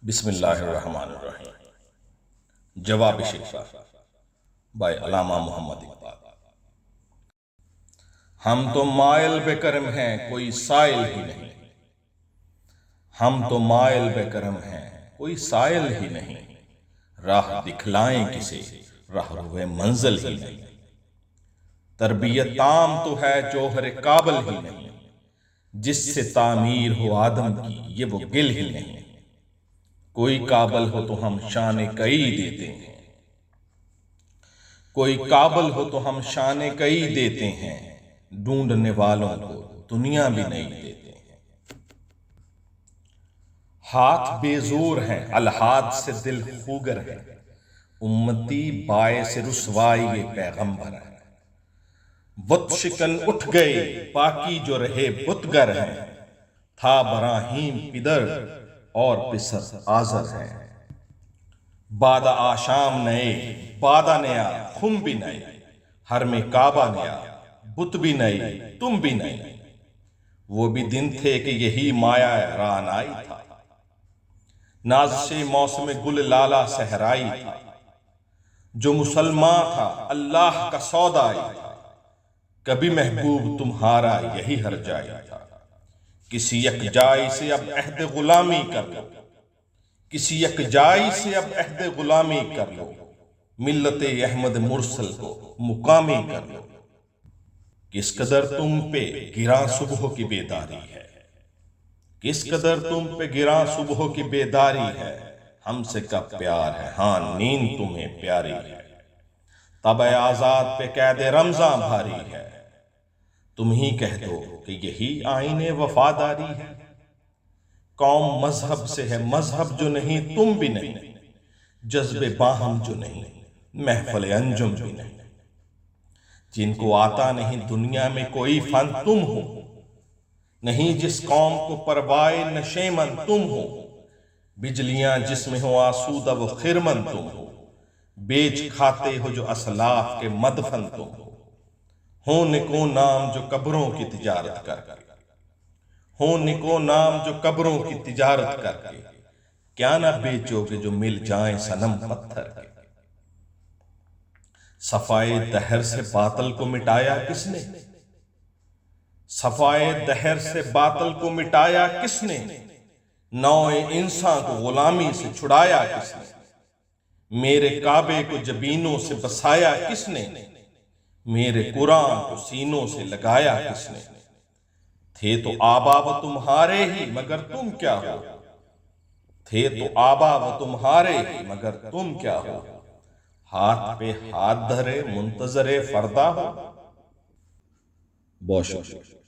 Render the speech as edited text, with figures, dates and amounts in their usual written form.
بسم اللہ الرحمن الرحیم۔ جواب شکوہ بائے علامہ محمد اقبال۔ ہم تو مائل بے کرم ہیں، کوئی سائل ہی نہیں۔ ہم تو مائل بے کرم ہیں، کوئی سائل ہی نہیں۔ راہ دکھلائیں کسے، راہ روے منزل ہی نہیں۔ تربیت تام تو ہے جوہر قابل ہی نہیں۔ جس سے تعمیر ہو آدم کی یہ وہ گل ہی نہیں۔ کوئی قابل ہو تو ہم شان کئی دیتے ہیں، کوئی قابل ہو تو ہم شان کئی دیتے ہیں۔ ڈھونڈنے والوں کو دنیا بھی نہیں دیتے ہیں۔ ہاتھ بے زور ہیں، الحاد سے دل خوگر ہے۔ امتی باعث رسوائی یہ پیغمبر ہے۔ بت شکن اٹھ گئے، باقی جو رہے بتگر ہیں۔ تھا براہیم پدر اور پسر آزر ہے۔ بادہ آشام نئے، بادہ نیا خم بھی نئے۔ حرم کعبہ نیا، بت بھی نئے تم بھی نئے۔ وہ بھی دن تھے کہ یہی مایا رعنائی تھا۔ نازش موسم گل لالہ صحرائی تھا۔ جو مسلمان تھا اللہ کا سودائی تھا۔ کبھی محبوب تمہارا یہی ہر جائی تھا۔ کسی یک جائی سے اب عہد غلامی کر لو، کسی یک جائی سے اب عہد غلامی کر لو۔ ملت احمد مرسل کو مقامی کر لو۔ کس قدر تم پہ گراں صبح کی بیداری ہے، کس قدر تم پہ گراں صبح کی بیداری ہے۔ ہم سے کب پیار ہے، ہاں نیند تمہیں پیاری ہے۔ طبع آزاد پہ قید رمضاں بھاری ہے۔ تم ہی کہہ دو کہ یہی آئین وفاداری ہے۔ قوم مذہب سے ہے، مذہب جو نہیں تم بھی نہیں۔ جذب باہم جو نہیں، محفل انجم بھی نہیں۔ جن کو آتا نہیں دنیا میں کوئی فن تم ہو، نہیں جس قوم کو پروائے نشیمن تم ہو۔ بجلیاں جس میں ہو آسودہ و خرمن تم ہو۔ بیچ کھاتے ہو جو اسلاف کے مدفن تم ہو۔ ہو نکو نام جو قبروں کی تجارت کر کے، ہو نکو نام جو قبروں کی تجارت کر کے۔ کیا نہ بیچو گے جو مل جائیں صنم پتھر کے۔ صفائے دہر سے باطل کو مٹایا کس نے، صفائے دہر سے باطل کو مٹایا کس نے۔ نوع انسان کو غلامی سے چھڑایا کس نے۔ میرے کعبے کو جبینوں سے بسایا کس نے، میرے قرآن کو سینوں سے لگایا کس نے۔ تھے تو آبا و تمہارے ہی مگر تم کیا ہو، تھے تو آبا و تمہارے ہی مگر تم کیا ہو۔ ہاتھ پہ ہاتھ دھرے منتظر فردا ہو۔ بہت شکریہ۔